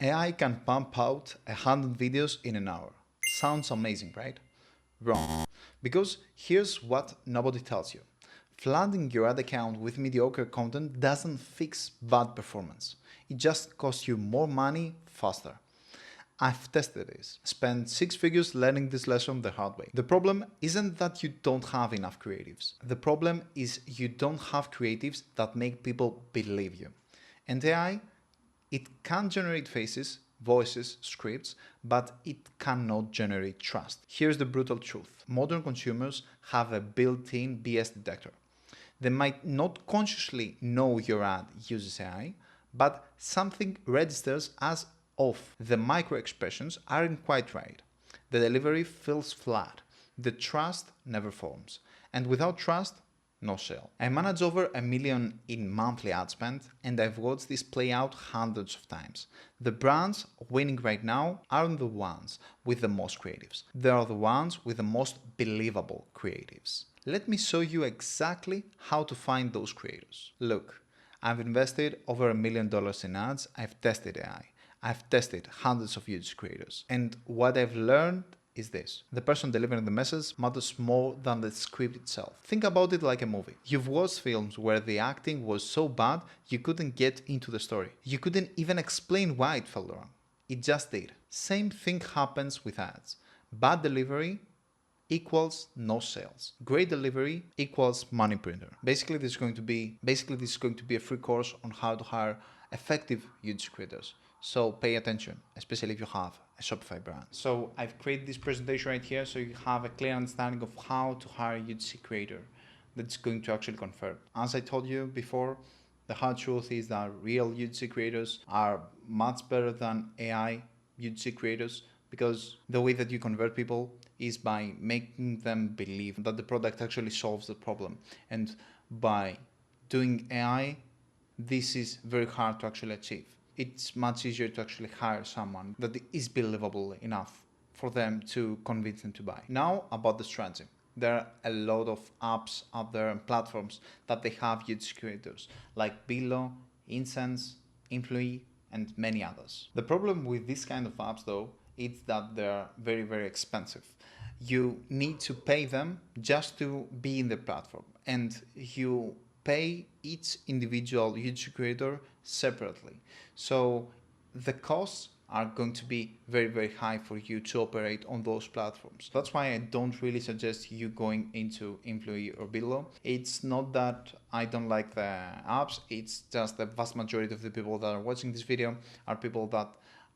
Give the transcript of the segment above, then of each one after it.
AI can pump out 100 videos in an hour. Sounds amazing, right? Wrong. Because here's what nobody tells you. Flooding your ad account with mediocre content doesn't fix bad performance. It just costs you more money faster. I've tested this. Spent 6 figures learning this lesson the hard way. The problem isn't that you don't have enough creatives. The problem is you don't have creatives that make people believe you. And AI, it can generate faces, voices, scripts, but it cannot generate trust. Here's the brutal truth. Modern consumers have a built-in BS detector. They might not consciously know your ad uses AI, but something registers as off. The micro expressions aren't quite right. The delivery feels flat. The trust never forms. And without trust, no sale. I manage over $1 million in monthly ad spend, and I've watched this play out hundreds of times. The brands winning right now aren't the ones with the most creatives. They are the ones with the most believable creatives. Let me show you exactly how to find those creators. Look, I've invested over $1 million in ads. I've tested AI. I've tested hundreds of YouTube creators. And what I've learned is this. The person delivering the message matters more than the script itself. Think about it like a movie. You've watched films where the acting was so bad you couldn't get into the story. You couldn't even explain why it felt wrong. It just did. Same thing happens with ads. Bad delivery equals no sales. Great delivery equals money printer. Basically, this is going to be a free course on how to hire effective YouTube creators. So pay attention, especially if you have a Shopify brand. So I've created this presentation right here so you have a clear understanding of how to hire a UGC creator that's going to actually convert. As I told you before, the hard truth is that real UGC creators are much better than AI UGC creators, because the way that you convert people is by making them believe that the product actually solves the problem. And by doing AI, this is very hard to actually achieve. It's much easier to actually hire someone that is believable enough for them to convince them to buy. Now about the strategy. There are a lot of apps out there and platforms that they have huge creators like Billo, Incense, Influy, and many others. The problem with this kind of apps though is that they're very, very expensive. You need to pay them just to be in the platform, and you pay each individual YouTube creator separately. So the costs are going to be very, very high for you to operate on those platforms. That's why I don't really suggest you going into Influy or Billo. It's not that I don't like the apps, it's just the vast majority of the people that are watching this video are people that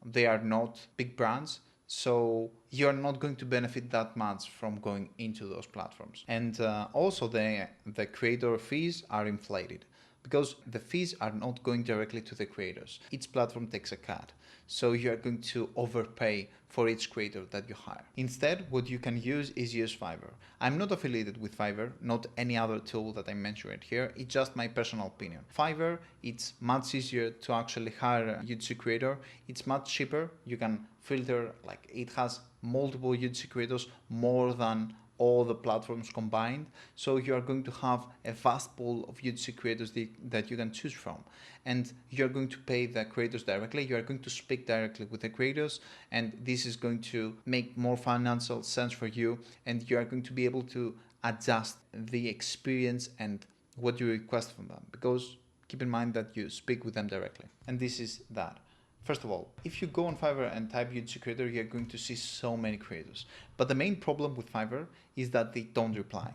they are not big brands. So you're not going to benefit that much from going into those platforms. And also the creator fees are inflated because the fees are not going directly to the creators. Each platform takes a cut. So you're going to overpay for each creator that you hire. Instead, what you can use is use Fiverr. I'm not affiliated with Fiverr, not any other tool that I mentioned here. It's just my personal opinion. Fiverr, it's much easier to actually hire a YouTube creator. It's much cheaper. You can filter, like it has multiple YouTube creators, more than all the platforms combined. So you are going to have a vast pool of YouTube creators that you can choose from. And you're going to pay the creators directly. You are going to speak directly with the creators. And this is going to make more financial sense for you. And you are going to be able to adjust the experience and what you request from them. Because keep in mind that you speak with them directly. And this is that. First of all, if you go on Fiverr and type YouTube creator, you're going to see so many creators. But the main problem with Fiverr is that they don't reply.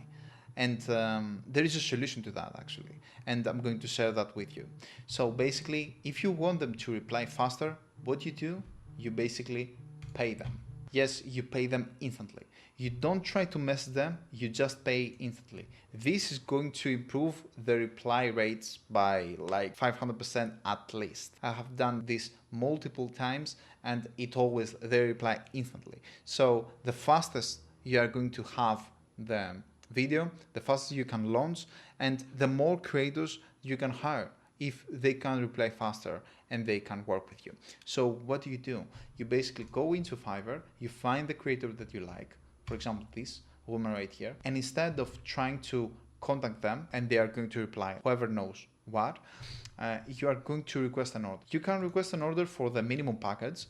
And there is a solution to that actually. And I'm going to share that with you. So basically, if you want them to reply faster, what you do, you basically pay them. Yes, you pay them instantly. You don't try to mess them, you just pay instantly. This is going to improve the reply rates by like 500% at least. I have done this multiple times and they reply instantly. So the fastest you are going to have the video, the faster you can launch, and the more creators you can hire if they can reply faster and they can work with you. So what do? You basically go into Fiverr, you find the creator that you like, for example this woman right here, and instead of trying to contact them and they are going to reply, whoever knows what? You are going to request an order. You can request an order for the minimum package.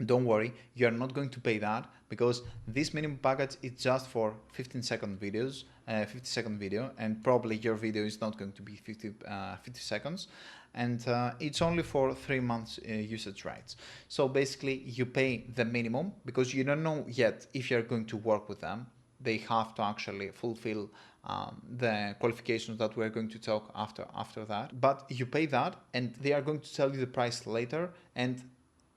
Don't worry, you are not going to pay that because this minimum package is just for 15-second videos, 50-second video, and probably your video is not going to be 50 seconds, and it's only for 3 months usage rights. So basically you pay the minimum because you don't know yet if you're going to work with them. They have to actually fulfill the qualifications that we're going to talk after that. But you pay that and they are going to tell you the price later, and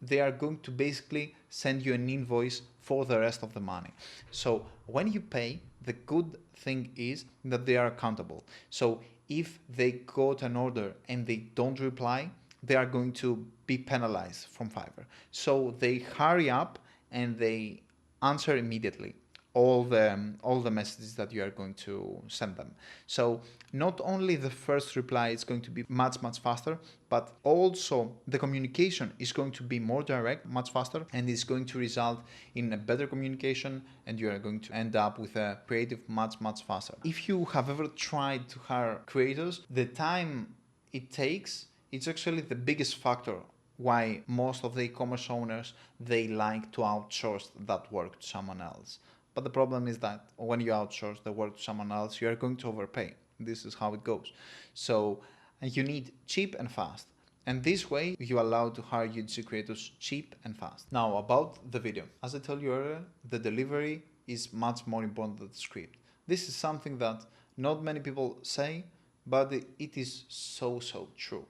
they are going to basically send you an invoice for the rest of the money. So when you pay, the good thing is that they are accountable. So if they got an order and they don't reply, they are going to be penalized from Fiverr. So they hurry up and they answer immediately all the messages that you are going to send them. So not only the first reply is going to be much faster, but also the communication is going to be more direct, much faster, and is going to result in a better communication, and you are going to end up with a creative much faster. If you have ever tried to hire creators, the time it takes, it's actually the biggest factor why most of the e-commerce owners, they like to outsource that work to someone else. But the problem is that when you outsource the work to someone else, you are going to overpay. This is how it goes. So you need cheap and fast. And this way, you allow to hire UGC creators cheap and fast. Now, about the video. As I told you earlier, the delivery is much more important than the script. This is something that not many people say, but it is so true.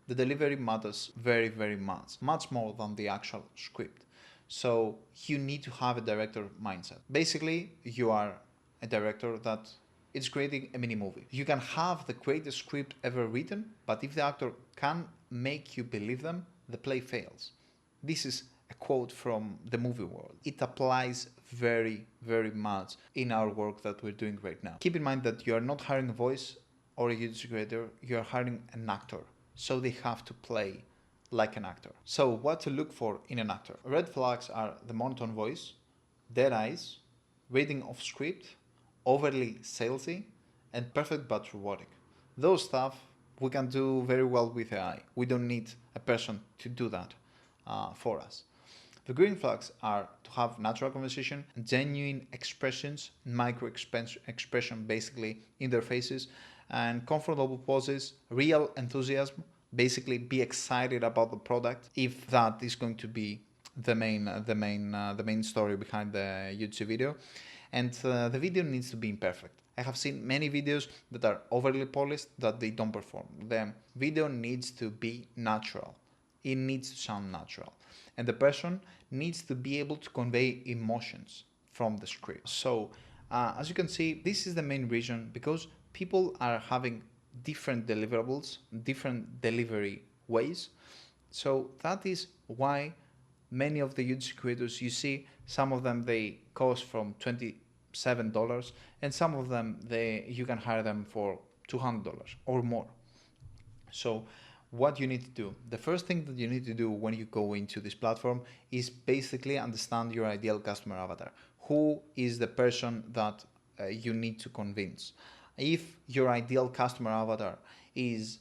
The delivery matters very much more than the actual script. So you need to have a director mindset. Basically, you are a director that is creating a mini movie. You can have the greatest script ever written, but if the actor can't make you believe them, the play fails. This is a quote from the movie world. It applies very much in our work that we're doing right now. Keep in mind that you are not hiring a voice or a UGC creator, you are hiring an actor. So they have to play like an actor. So what to look for in an actor? Red flags are the monotone voice, dead eyes, reading of script, overly salesy, and perfect but robotic. Those stuff we can do very well with AI. We don't need a person to do that for us. The green flags are to have natural conversation, genuine expressions, micro expression basically in their faces, and comfortable poses, real enthusiasm. Basically, be excited about the product if that is going to be the main story behind the YouTube video. And the video needs to be imperfect. I have seen many videos that are overly polished that they don't perform. The video needs to be natural. It needs to sound natural. And the person needs to be able to convey emotions from the script. So, as you can see, this is the main reason, because people are having different deliverables, different delivery ways. So that is why many of the UGC creators, you see, some of them, they cost from $27, and some of them, you can hire them for $200 or more. So what you need to do, the first thing that you need to do when you go into this platform is basically understand your ideal customer avatar. Who is the person that you need to convince? If your ideal customer avatar is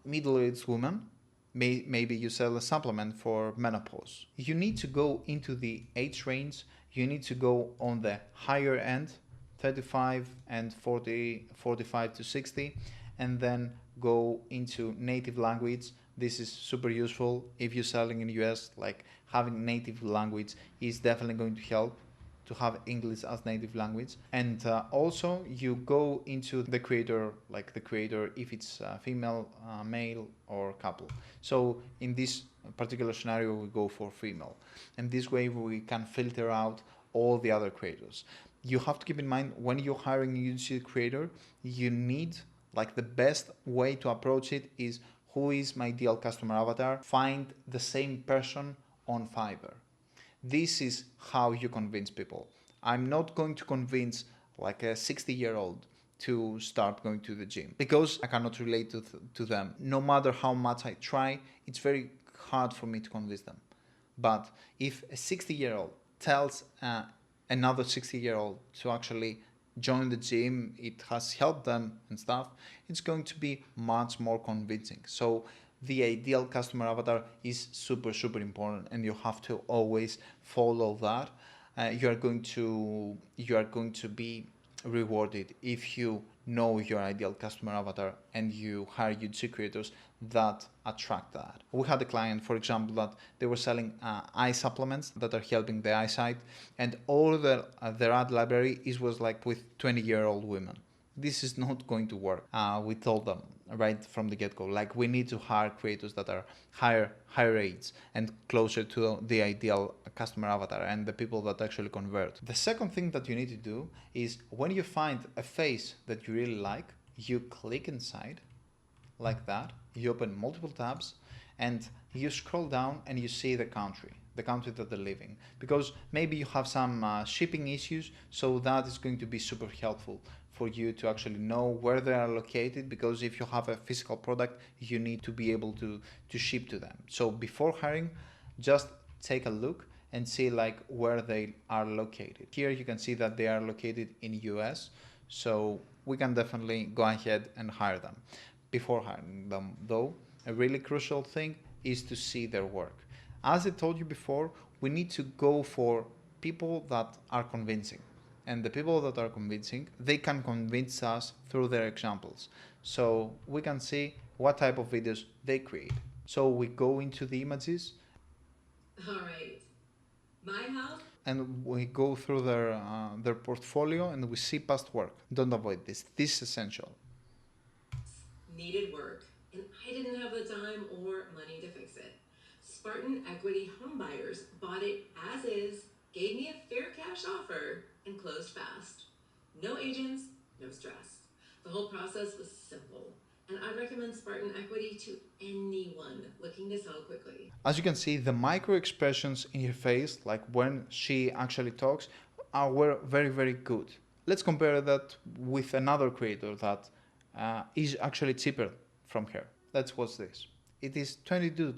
middle-aged woman, maybe you sell a supplement for menopause. You need to go into the age range. You need to go on the higher end, 35 and 40, 45 to 60, and then go into native language. This is super useful if you're selling in the US. Like, having native language is definitely going to help to have English as native language. And also you go into the creator, like the creator, if it's female, male, or couple. So in this particular scenario, we go for female. And this way we can filter out all the other creators. You have to keep in mind, when you're hiring a UGC creator, you need, like, the best way to approach it is, who is my ideal customer avatar? Find the same person on Fiverr. This is how you convince people. I'm not going to convince like a 60-year-old to start going to the gym because I cannot relate to them. No matter how much I try, it's very hard for me to convince them. But if a 60-year-old tells another 60-year-old to actually join the gym, it has helped them and stuff, it's going to be much more convincing. So the ideal customer avatar is super, super important, and you have to always follow that. You are going to be rewarded if you know your ideal customer avatar and you hire UGC creators that attract that. We had a client, for example, that they were selling eye supplements that are helping the eyesight, and all their ad library was like with 20-year-old women. This is not going to work. We told them right from the get-go, like, we need to hire creators that are higher age and closer to the ideal customer avatar and the people that actually convert. The second thing that you need to do is, when you find a face that you really like, you click inside like that, you open multiple tabs, and you scroll down and you see the country that they're living, because maybe you have some shipping issues, so that is going to be super helpful for you to actually know where they are located, because if you have a physical product, you need to be able to ship to them. So before hiring, just take a look and see like where they are located. Here you can see that they are located in US, so we can definitely go ahead and hire them. Before hiring them though, a really crucial thing is to see their work. As I told you before, we need to go for people that are convincing. And the people that are convincing, they can convince us through their examples. So we can see what type of videos they create. So we go into the images. All right. My house. And we go through their portfolio and we see past work. Don't avoid this. This is essential. Needed work, and I didn't have the time or money to fix it. Spartan Equity homebuyers bought it as is, gave me a fair cash offer, and closed fast. No agents, no stress. The whole process was simple, and I recommend Spartan Equity to anyone looking to sell quickly. As you can see, the micro expressions in her face, like when she actually talks, were very, very good. Let's compare that with another creator that is actually cheaper from her. Let's watch this. It is $22.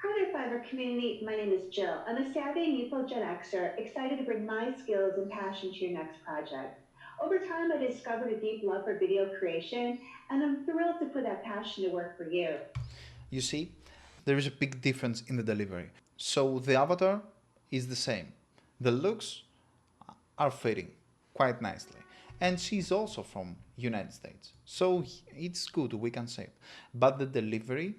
Hi there, Fiverr community. My name is Jill. I'm a savvy Nepo Gen Xer, excited to bring my skills and passion to your next project. Over time, I discovered a deep love for video creation, and I'm thrilled to put that passion to work for you. You see, there is a big difference in the delivery. So the avatar is the same. The looks are fitting quite nicely. And she's also from United States. So it's good, we can say it. But the delivery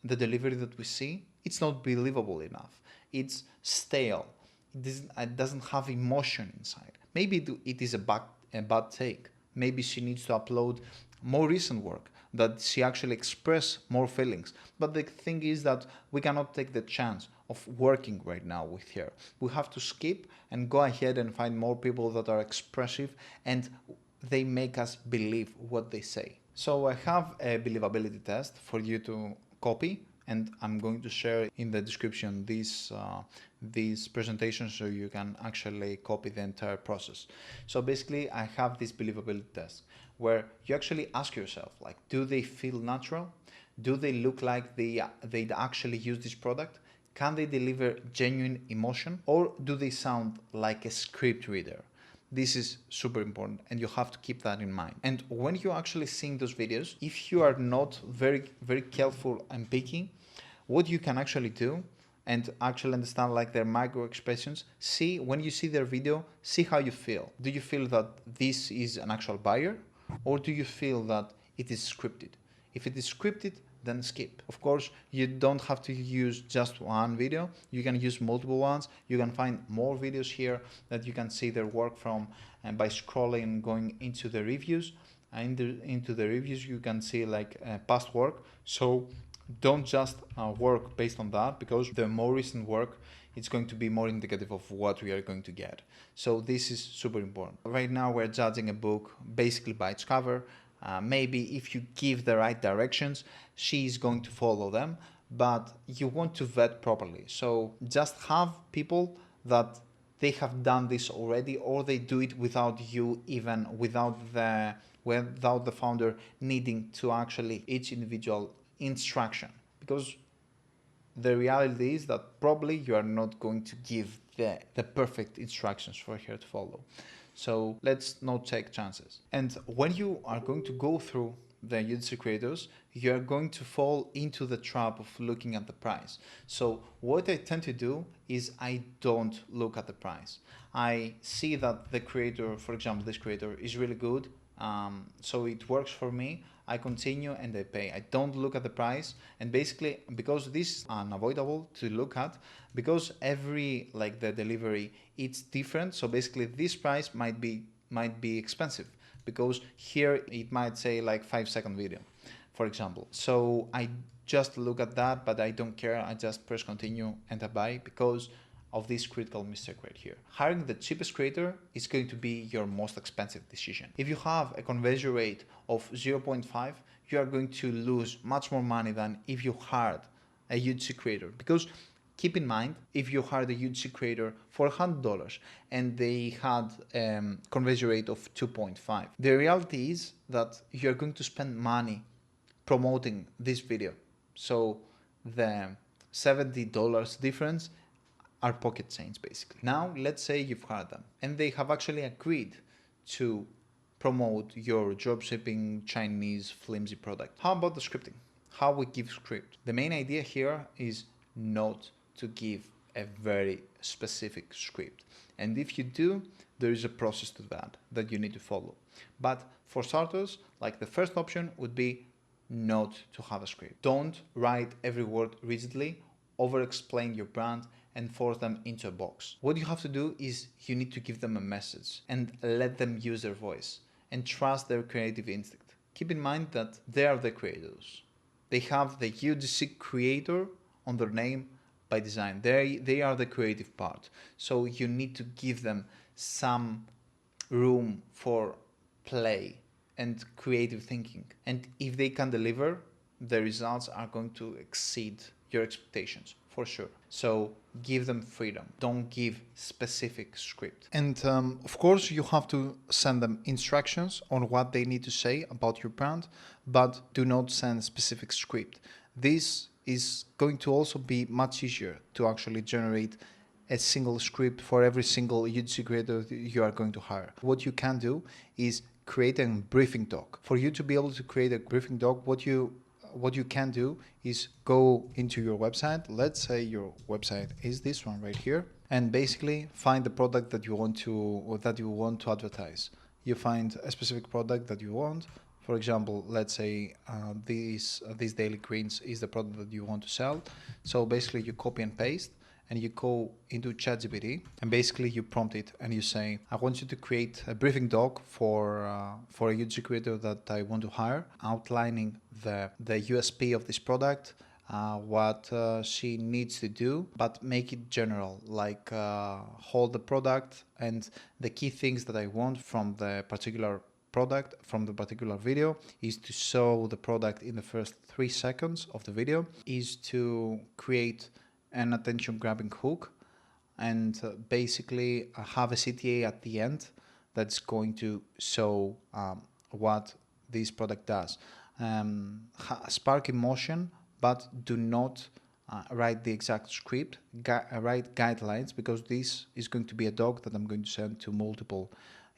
that we see, it's not believable enough. It's stale. It doesn't have emotion inside. Maybe it is a bad take. Maybe she needs to upload more recent work, that she actually express more feelings. But the thing is that we cannot take the chance of working right now with her. We have to skip and go ahead and find more people that are expressive and they make us believe what they say. So I have a believability test for you to copy, and I'm going to share in the description this presentation so you can actually copy the entire process. So basically I have this believability test where you actually ask yourself, like, do they feel natural? Do they look like they'd actually use this product? Can they deliver genuine emotion? Or do they sound like a script reader? This is super important and you have to keep that in mind. And when you're actually seeing those videos, if you are not very, very careful and picky, what you can actually do and actually understand like their micro expressions, see when you see their video, see how you feel. Do you feel that this is an actual buyer, or do you feel that it is scripted? If it is scripted, then skip. Of course, you don't have to use just one video. You can use multiple ones. You can find more videos here that you can see their work from, and by scrolling and going into the reviews. Into the reviews, you can see like past work. So don't just work based on that, because the more recent work, it's going to be more indicative of what we are going to get. So this is super important. Right now, we're judging a book basically by its cover. Maybe if you give the right directions, she's going to follow them, but you want to vet properly. So just have people that they have done this already, or they do it without you, even without the founder needing to actually each individual instruction. Because the reality is that probably you are not going to give the perfect instructions for her to follow. So let's not take chances. And when you are going to go through the UGC creators, you are going to fall into the trap of looking at the price. So what I tend to do is I don't look at the price. I see that the creator, for example, this creator is really good, so it works for me. I continue and I pay. I don't look at the price, and basically because this is unavoidable to look at, because every the delivery it's different. So basically this price might be expensive, because here it might say 5-second video, for example. So I just look at that, but I don't care. I just press continue and I buy because of this critical mistake right here. Hiring the cheapest creator is going to be your most expensive decision. If you have a conversion rate of 0.5, you are going to lose much more money than if you hired a UGC creator. Because keep in mind, if you hired a UGC creator for $100 and they had conversion rate of 2.5, the reality is that you're going to spend money promoting this video. So the $70 difference are pocket change basically. Now let's say you've hired them and they have actually agreed to promote your dropshipping Chinese flimsy product. How about the scripting? How we give script? The main idea here is not to give a very specific script. And if you do, there is a process to that you need to follow. But for starters, the first option would be not to have a script. Don't write every word rigidly, over-explain your brand, and force them into a box. What you have to do is you need to give them a message and let them use their voice and trust their creative instinct. Keep in mind that they are the creators. They have the UGC creator on their name by design. They are the creative part. So you need to give them some room for play and creative thinking. And if they can deliver, the results are going to exceed your expectations for sure. So give them freedom. Don't give specific script. And of course, you have to send them instructions on what they need to say about your brand, but do not send specific script. This is going to also be much easier to actually generate a single script for every single UGC creator you are going to hire. What you can do is create a briefing doc. For you to be able to create a briefing doc, what you can do is go into your website. Let's say your website is this one right here, and basically find the product that you want to advertise. You find a specific product that you want. For example, let's say these daily greens is the product that you want to sell. So basically you copy and paste, and you go into ChatGPT, and basically you prompt it and you say, I want you to create a briefing doc for a UGC creator that I want to hire, outlining the USP of this product, what she needs to do, but make it general, hold the product and the key things that I want from the particular product, from the particular video, is to show the product in the first 3 seconds of the video, is to create an attention grabbing hook, and basically have a CTA at the end that's going to show what this product does. Spark emotion, but do not write the exact script, write guidelines, because this is going to be a doc that I'm going to send to multiple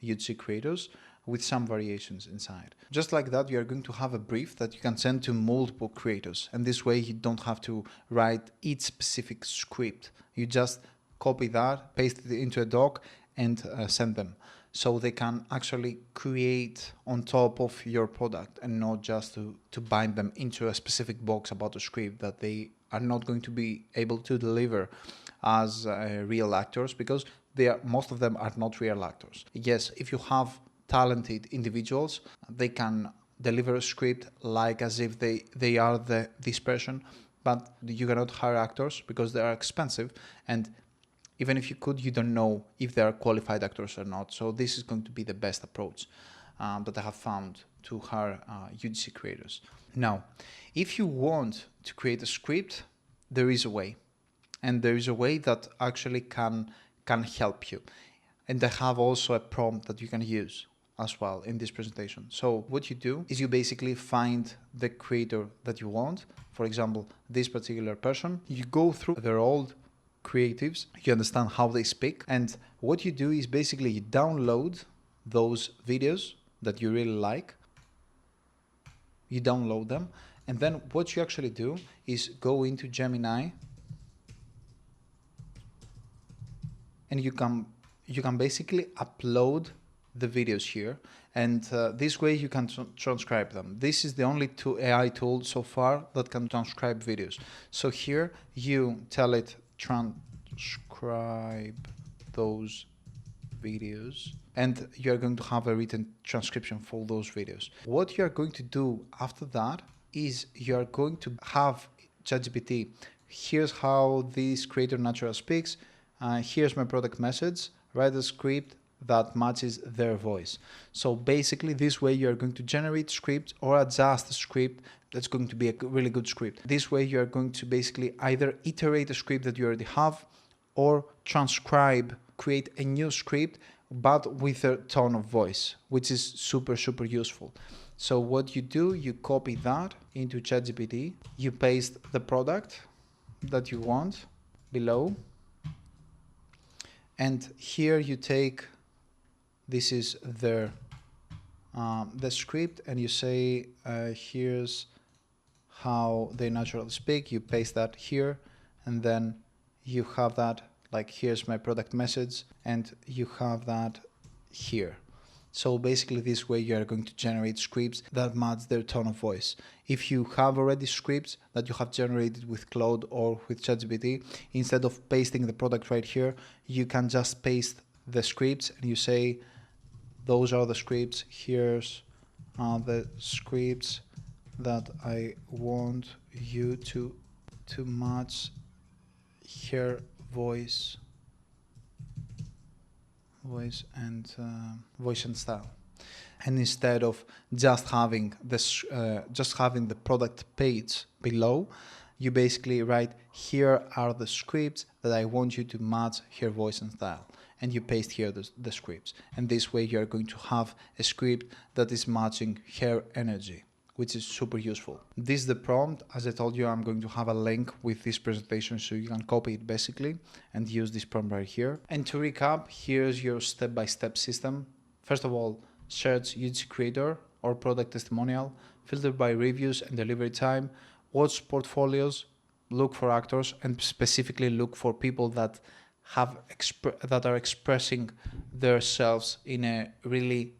UGC creators with some variations inside. Just like that, you're going to have a brief that you can send to multiple creators. And this way you don't have to write each specific script. You just copy that, paste it into a doc, and send them. So they can actually create on top of your product, and not just to bind them into a specific box about a script that they are not going to be able to deliver as real actors, because most of them are not real actors. Yes, if you have talented individuals, they can deliver a script as if they are this person, but you cannot hire actors because they are expensive, and even if you could, you don't know if they are qualified actors or not. So this is going to be the best approach that I have found to hire UGC creators. Now, if you want to create a script, there is a way, and there is a way that actually can help you. And I have also a prompt that you can use as well in this presentation. So what you do is you basically find the creator that you want. For example, this particular person, you go through their old creatives, you understand how they speak, and what you do is basically you download those videos that you really like, you download them, and then what you actually do is go into Gemini, and you can basically upload the videos here, and this way you can transcribe them. This is the only AI tool so far that can transcribe videos. So here you tell it transcribe those videos, and you're going to have a written transcription for those videos. What you're going to do after that is you're going to have ChatGPT, here's how this creator natural speaks, here's my product message, write a script that matches their voice. So basically this way you're going to generate scripts or adjust the script that's going to be a really good script. This way you're going to basically either iterate a script that you already have or transcribe, create a new script but with a tone of voice, which is super useful. So what you do, you copy that into ChatGPT, you paste the product that you want below, and here you take, this is the script, and you say here's how they naturally speak, you paste that here, and then you have that like here's my product message, and you have that here. So basically this way you are going to generate scripts that match their tone of voice. If you have already scripts that you have generated with Claude or with ChatGPT, instead of pasting the product right here, you can just paste the scripts and you say, those are the scripts, here's the scripts that I want you to match her voice and style. And instead of just having this the product page below, you basically write, here are the scripts that I want you to match her voice and style, and you paste here the scripts, and this way you're going to have a script that is matching her energy, which is super useful. This is the prompt. As I told you, I'm going to have a link with this presentation so you can copy it basically and use this prompt right here. And to recap, here's your step-by-step system. First of all, search UGC creator or product testimonial, filter by reviews and delivery time, watch portfolios, look for actors, and specifically look for people that are expressing themselves in a really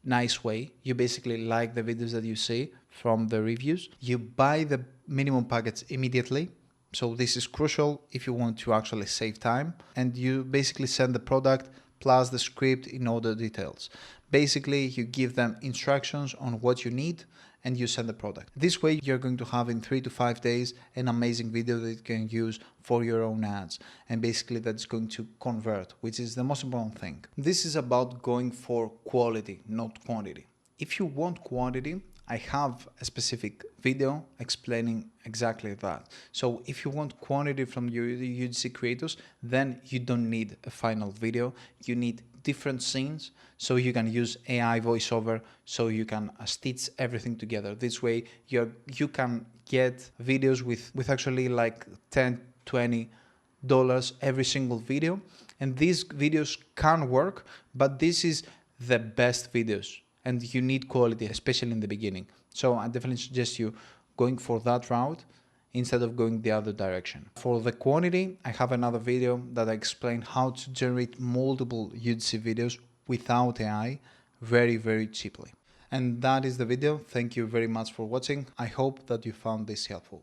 nice way. You basically like the videos that you see from the reviews. You buy the minimum package immediately. So this is crucial if you want to actually save time. And you basically send the product plus the script in order details. Basically, you give them instructions on what you need and you send the product. This way, you're going to have in 3 to 5 days an amazing video that you can use for your own ads. And basically that's going to convert, which is the most important thing. This is about going for quality, not quantity. If you want quantity, I have a specific video explaining exactly that. So if you want quantity from your UGC creators, then you don't need a final video. You need different scenes, so you can use AI voiceover, so you can stitch everything together. This way you can get videos with actually like $10-20 every single video, and these videos can work, but this is the best videos and you need quality, especially in the beginning. So I definitely suggest you going for that route instead of going the other direction. For the quantity, I have another video that I explain how to generate multiple UGC videos without AI very cheaply. And that is the video. Thank you very much for watching. I hope that you found this helpful.